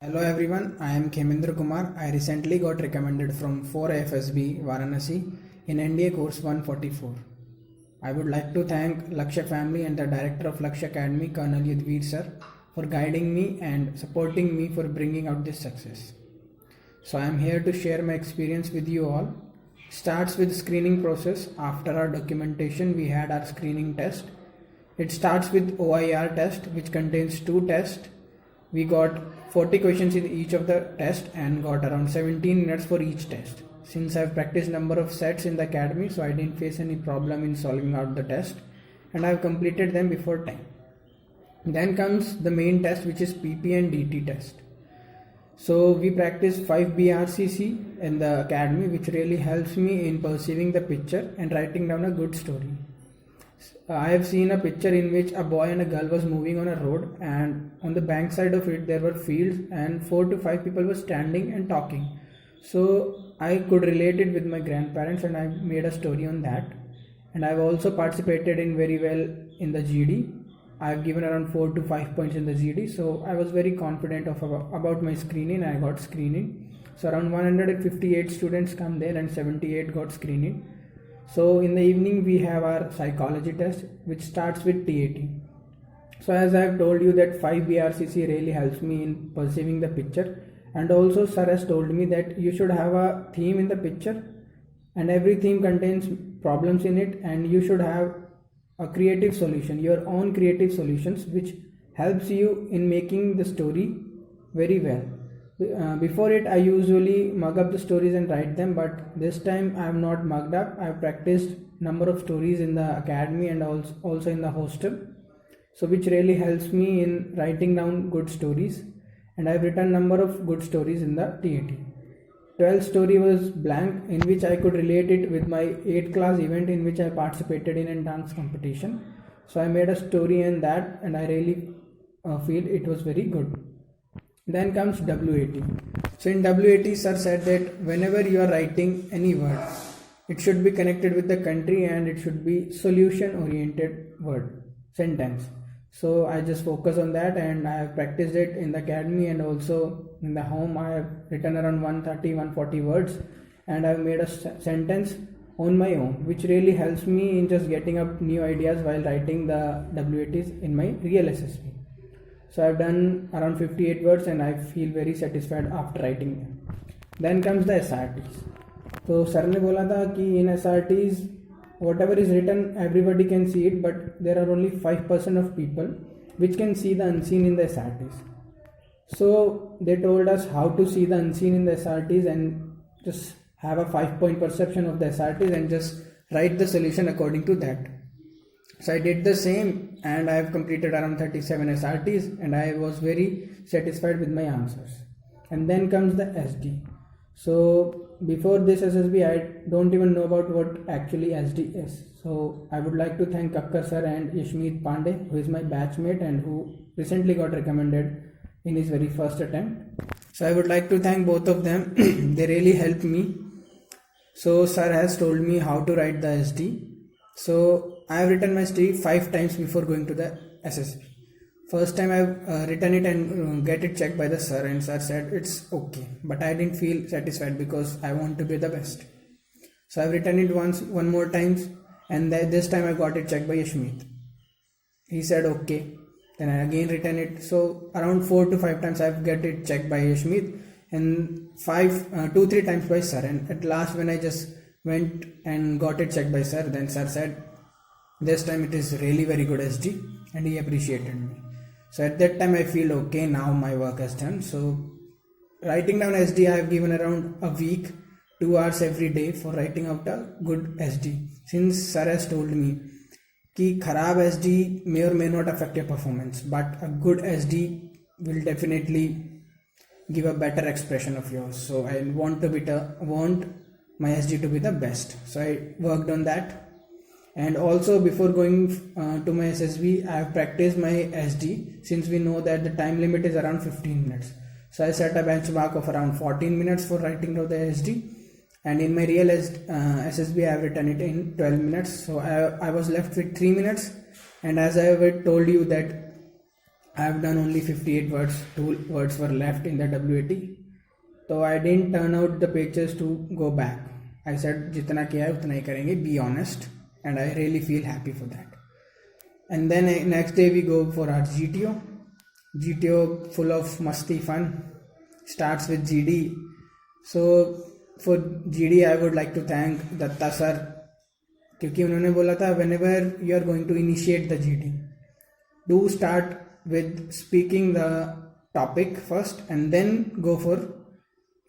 Hello everyone, I am Khemendra Kumar. I recently got recommended from 4FSB Varanasi in NDA course 144. I would like to thank Lakshya family and the director of Lakshya Academy, Colonel Yudhveer sir, for guiding me and supporting me for bringing out this success. So I am here to share my experience with you all. Starts with screening process. After our documentation, we had our screening test. It starts with OIR test, which contains two tests. We got 40 questions in each of the test and got around 17 minutes for each test. Since I've practiced number of sets in the academy, so I didn't face any problem in solving out the test and I've completed them before time. Then comes the main test, which is PP and DT test. So we practice 5 BRCC in the academy, which really helps me in perceiving the picture and writing down a good story. I have seen a picture in which a boy and a girl was moving on a road, and on the bank side of it there were fields and 4 to 5 people were standing and talking. So I could relate it with my grandparents and I made a story on that. And I've also participated in very well in the GD. I've given around 4 to 5 points in the GD, so I was very confident about my screening. I got screening. So around 158 students come there and 78 got screening. So in the evening we have our psychology test, which starts with TAT. So as I have told you that 5 BRCC really helps me in perceiving the picture, and also sir has told me that you should have a theme in the picture and every theme contains problems in it, and you should have a creative solution, your own creative solutions, which helps you in making the story very well. Before it I usually mug up the stories and write them, but this time I have not mugged up. I have practiced number of stories in the academy and also in the hostel, so which really helps me in writing down good stories, and I have written number of good stories in the TAT. 12th story was blank, in which I could relate it with my 8th class event in which I participated in dance competition. So I made a story in that and I really feel it was very good. Then comes WAT. So in WAT sir said that whenever you are writing any word, it should be connected with the country and it should be solution oriented word sentence. So I just focus on that and I have practiced it in the academy and also in the home. I have written around 130-140 words and I have made a sentence on my own, which really helps me in just getting up new ideas while writing the WATs in my real SSB. So I've done around 58 words and I feel very satisfied after writing them. Then comes the SRTs. So sir ने बोला था कि in SRTs whatever is written everybody can see it, but there are only 5% of people which can see the unseen in the SRTs. So they told us how to see the unseen in the SRTs and just have a 5-point perception of the SRTs and just write the solution according to that. So I did the same and I have completed around 37 SRTs and I was very satisfied with my answers. And then comes the SD. So before this SSB I don't even know about what actually SD is. So I would like to thank Kakkar sir and Yashmeet Pandey, who is my batchmate and who recently got recommended in his very first attempt. So I would like to thank both of them. They really helped me. So sir has told me how to write the SD. So I have written my story 5 times before going to the SSB. First time I have written it and get it checked by the sir, and sir said it's okay, but I didn't feel satisfied because I want to be the best. So I have written it one more times, and this time I got it checked by Yashmeet. He said okay. Then I again written it. So around 4 to 5 times I have get it checked by Yashmeet, and 2-3 times by sir. And at last when I just went and got it checked by sir, then sir said this time it is really very good SD, and he appreciated me. So at that time I feel okay, now my work is done. So writing down SD I have given around a week, 2 hours every day for writing out a good SD, since sir has told me कि खराब SD may or may not affect your performance, but a good SD will definitely give a better expression of yours. So I want my SD to be the best. So I worked on that. And also before going to my SSB, I have practiced my SD, since we know that the time limit is around 15 minutes. So I set a benchmark of around 14 minutes for writing out the SD, and in my real SSB I have written it in 12 minutes. So I was left with 3 minutes, and as I have told you that I have done only 58 words, 2 words were left in the WAT. So I didn't turn out the pages to go back. I said जितना किया है उतना ही करेंगे, be honest, and I really feel happy for that. And then next day we go for our GTO. GTO full of masti fun, starts with GD. So for GD I would like to thank Datta sir, क्योंकि उन्होंने बोला था whenever you are going to initiate the GD, do start with speaking the topic first and then go for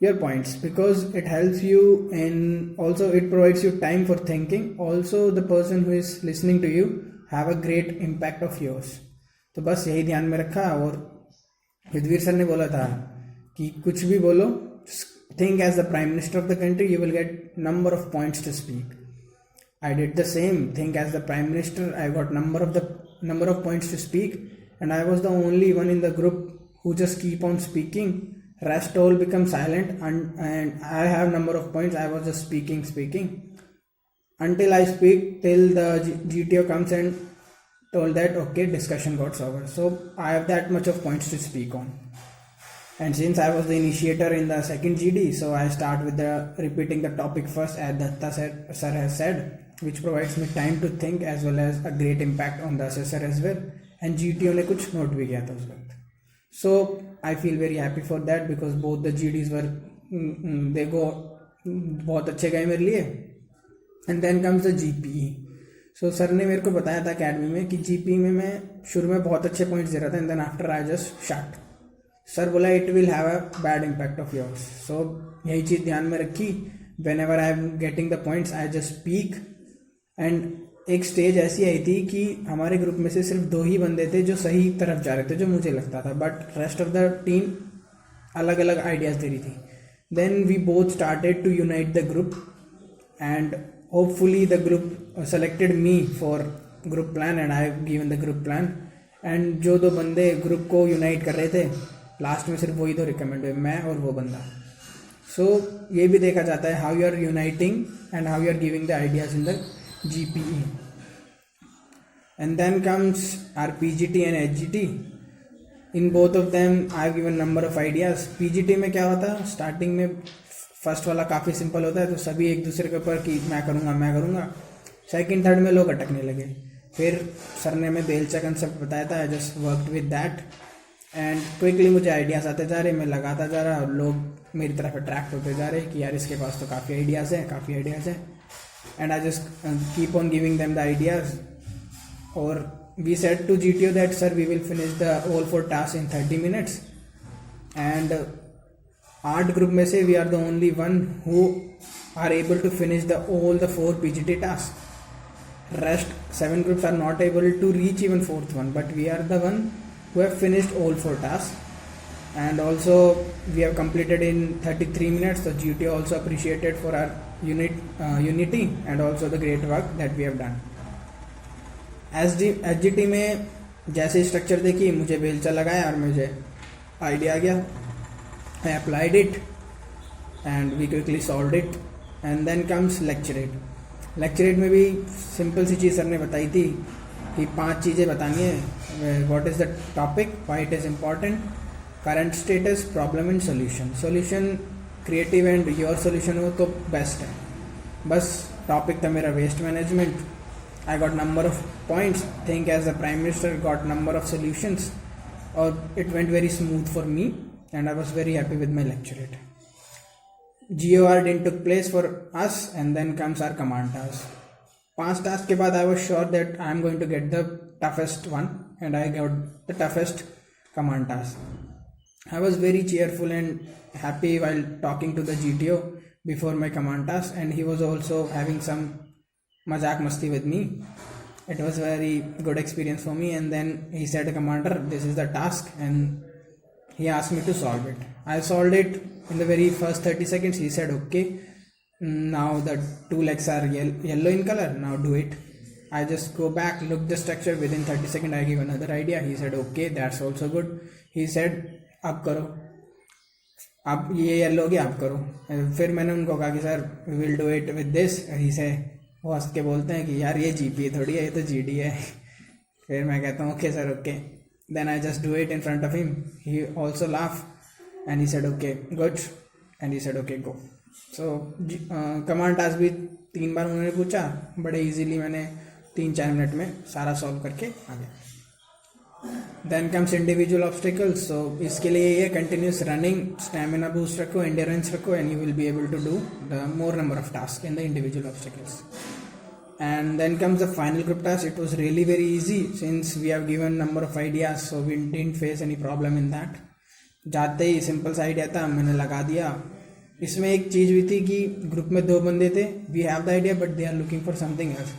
your points, because it helps you and also it provides you time for thinking. Also the person who is listening to you have a great impact of yours. तो बस यही ध्यान में रखा. और Yudhvir sir ने बोला था कि कुछ भी बोलो, think as the prime minister of the country, you will get number of points to speak. I did the same. Think as the prime minister, I got number of points to speak, and I was the only one in the group who just keep on speaking. Rest all become silent, and I have number of points. I was just speaking until I speak till the GTO comes and told that okay, discussion got over. So I have that much of points to speak on. And since I was the initiator in the second GD, so I start with the repeating the topic first, as Datta sir has said, which provides me time to think as well as a great impact on the assessor as well. And GTO ने कुछ note भी किया था उस वक्त. So I feel very happy for that, because both the GDs were they go बहुत अच्छे गए मेरे लिए. And then comes the GPE. So sir ने मेरे को बताया था अकेडमी में कि GPE में मैं शुरू में बहुत अच्छे पॉइंट्स दे रहा था, and then after I just shut. Sir बोला it will have a bad impact of yours. So यही चीज़ ध्यान में रखी. Whenever I am getting the points, I just speak. And एक स्टेज ऐसी आई थी कि हमारे ग्रुप में से सिर्फ 2 ही बंदे थे जो सही तरफ जा रहे थे, जो मुझे लगता था, but rest of the team अलग अलग आइडियाज़ दे रही थी. Then we both started to unite the group, and hopefully the group selected me for group plan, and I have given the group plan. And जो 2 बंदे group को unite कर रहे थे, लास्ट में सिर्फ वही 2 रिकमेंड हुए, मैं और वो बंदा. सो ये भी देखा जाता है how you are uniting and how you are giving the ideas in the GPE. And then comes our PGT and HGT. In both of them I have given number of ideas. PGT में क्या होता है, starting में first वाला काफ़ी simple होता है, तो सभी एक दूसरे के ऊपर कि मैं करूँगा. सेकंड थर्ड में लोग अटकने लगे. फिर सर ने हमें बेलचा कंसेप्ट बताया था. I just worked with that and quickly मुझे आइडियाज़ आते जा रहे, मैं लगाता जा रहा, और लोग मेरी तरफ अट्रैक्ट होते जा रहे कि यार इसके पास तो काफ़ी आइडियाज़ हैं. And I just keep on giving them the ideas. Or we said to GTO that sir, we will finish the all 4 tasks in 30 minutes. And art group में से we are the only one who are able to finish all the 4 PGT tasks. Rest 7 groups are not able to reach even 4th one, but we are the one who have finished all 4 tasks. And also we have completed in 33 minutes. So GTO also appreciated for our unity and also the great work that we have done. HGT में जैसे structure देखी, मुझे बेलचा लगाया और मुझे idea आ गया. I applied it and we quickly solved it. And then comes lecturate. lecturate में भी सिंपल सी चीज़ सर ने बताई थी कि 5 चीज़ें बतानी है. What is the topic, why it is important, current status, problem and solution. Creative and your solution हो तो बेस्ट है. बस टॉपिक था मेरा waste management. I got number of points. Think as the prime minister got number of solutions, और it went very smooth for me and I was very happy with my lecturette. GOR didn't took place for us, and then comes our command task. 5 tasks के बाद I was sure that I am going to get the toughest one, and I got the toughest command task. I was very cheerful and happy while talking to the GTO before my command task, and he was also having some mazak masti with me. It was very good experience for me. And then he said, commander, this is the task, and he asked me to solve it. I solved it in the very first 30 seconds. He said, okay, now the 2 legs are yellow in color, now do it. I just go back, look the structure, within 30 seconds I give another idea. He said, okay, that's also good. He said, अब करो, अब ये yellow हो गया, आप करो. फिर मैंने उनको कहा कि sir we will do it with this. He से वो हंस के बोलते हैं कि यार ये GPA थोड़ी है, ये तो GD है. फिर मैं कहता हूँ okay sir, okay. then I just do it in front of him. He also laughed and he said okay good, and he said okay go. So command task भी 3 बार उन्होंने पूछा, बड़े इजीली मैंने 3-4 मिनट में सारा सॉल्व करके आ गया. Then comes individual obstacles. So इसके लिए ये कंटिन्यूस रनिंग, स्टैमिना बूस्ट रखो, एंड्योरेंस रखो, and you will be able to do the more number of task in the individual obstacles. And then comes the final group task. It was really very easy since we have given number of ideas, so we didn't face any problem in that. जाते ही simple सा idea था, मैंने लगा दिया. इसमें एक चीज़ भी थी कि ग्रुप में 2 बंदे थे. We have the idea but they are looking for something else.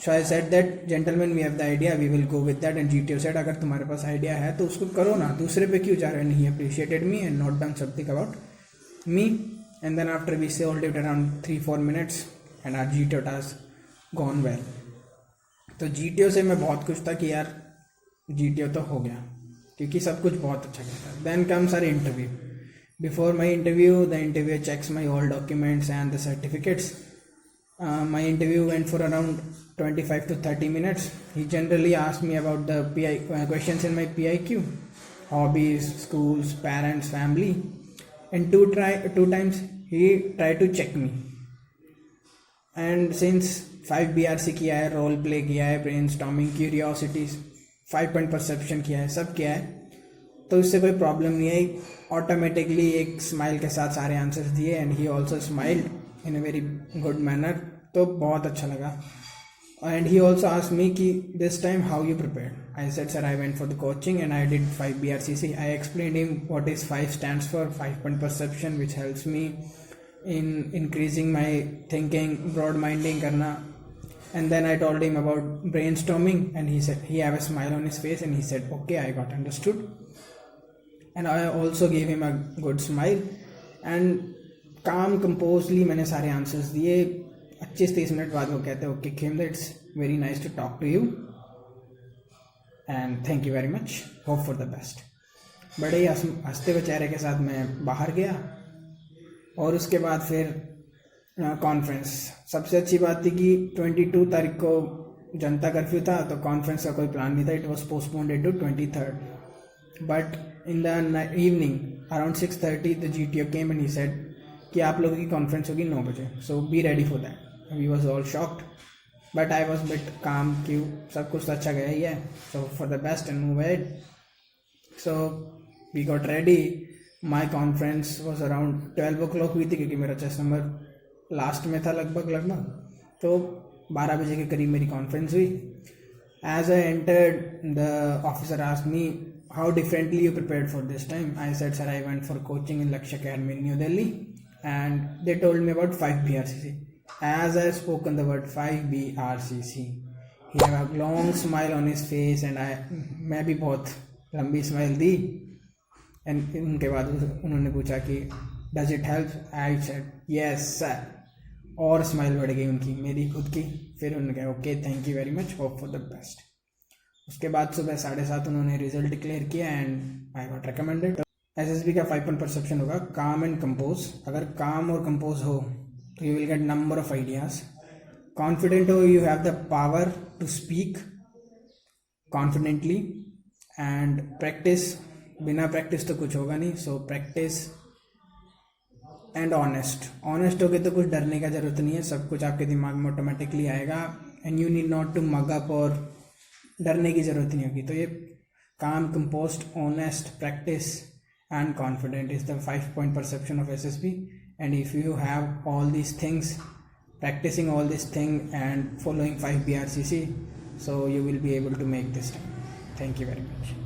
So I said that gentleman we have the idea, we will go with that. And GTO said अगर तुम्हारे पास आइडिया है तो उसको करो ना, दूसरे पे क्यों जा रहे हैं. He appreciated me and not done something about me. And then after we solved it around 3-4 minutes and our GTO task gone well. तो GTO से मैं बहुत खुश था कि यार GTO तो हो गया, क्योंकि सब कुछ बहुत अच्छा गया. Then comes our interview. Before my interview the interview checks my all documents and the certificates. My interview went for around 25 to 30 minutes. He generally asked me about the PI questions in my PIQ, hobbies, schools, parents, family, and two times he tried to check me. And since 5 BRC किया है, role play किया है, brain storming, curiosities, 5 point perception किया है, सब किया है, तो इससे कोई प्रॉब्लम नहीं आई. ऑटोमेटिकली एक स्माइल के साथ सारे आंसर्स दिए and he also smiled in a very good manner. तो बहुत अच्छा लगा. And he also asked me कि this time how you prepared. I said sir I went for the coaching and I did 5 BRCC. I explained him what is 5 stands for 5 point perception which helps me in increasing my thinking, broad minding karna. And then I told him about brainstorming and he said, he have a smile on his face and he said okay I got understood. And I also gave him a good smile and calm composedly मैंने सारे answers दिए. 25-30 minute बाद वो कहते okay Khemda, it's very nice to talk to you and thank you very much, hope for the best. बड़े ही हंसते हुए चेहरे के साथ मैं बाहर गया. और उसके बाद फिर कॉन्फ्रेंस. सबसे अच्छी बात थी कि 22 तारीख को जनता कर्फ्यू था, तो कॉन्फ्रेंस का कोई प्लान नहीं था. It was postponed to 23rd. But in the evening around 6:30 the GTO came and he said कि आप लोगों की कॉन्फ्रेंस होगी 9 बजे, so be ready for that. We was all shocked but I was bit calm, क्यों सब कुछ तो अच्छा गया ही है, so for the best and move ahead. So we got ready. My conference was around 12 o'clock हुई थी, क्योंकि मेरा चेस्ट नंबर लास्ट में था लगभग. तो 12 बजे के करीब मेरी कॉन्फ्रेंस हुई. As I entered the officer asked me how differently you prepared for this time. I said sir I went for coaching in Lakshya academy in New Delhi and they told me about 5 BRCC. As I spoken the word 5 BRCC he have a long smile on his face and मैं भी बहुत लंबी smile the. And उनके बाद उन्होंने पूछा कि does it help. I said yes sir. और स्माइल बढ़ गई उनकी, मेरी खुद की. फिर उन्होंने कहा okay thank you very much, hope for the best. उसके बाद सुबह 7:30 उन्होंने रिजल्ट डिक्लेयर किया and I got recommended. SSB का 5 पॉइंट परसेप्शन होगा काम एंड कंपोज. अगर काम और कंपोज हो तो you will get number of ideas. Confident हो, you have the power to speak confidently. And practice, बिना प्रैक्टिस तो कुछ होगा नहीं. सो प्रैक्टिस एंड ऑनेस्ट हो गए तो कुछ डरने का ज़रूरत नहीं है, सब कुछ आपके दिमाग में ऑटोमेटिकली आएगा. And you need not to mug up, और डरने की ज़रूरत नहीं होगी. तो ये calm, composed, honest, practice and confident is the 5 point perception of SSB. And if you have all these things, practicing all this thing and following 5 BRCC, so you will be able to make this time. Thank you very much.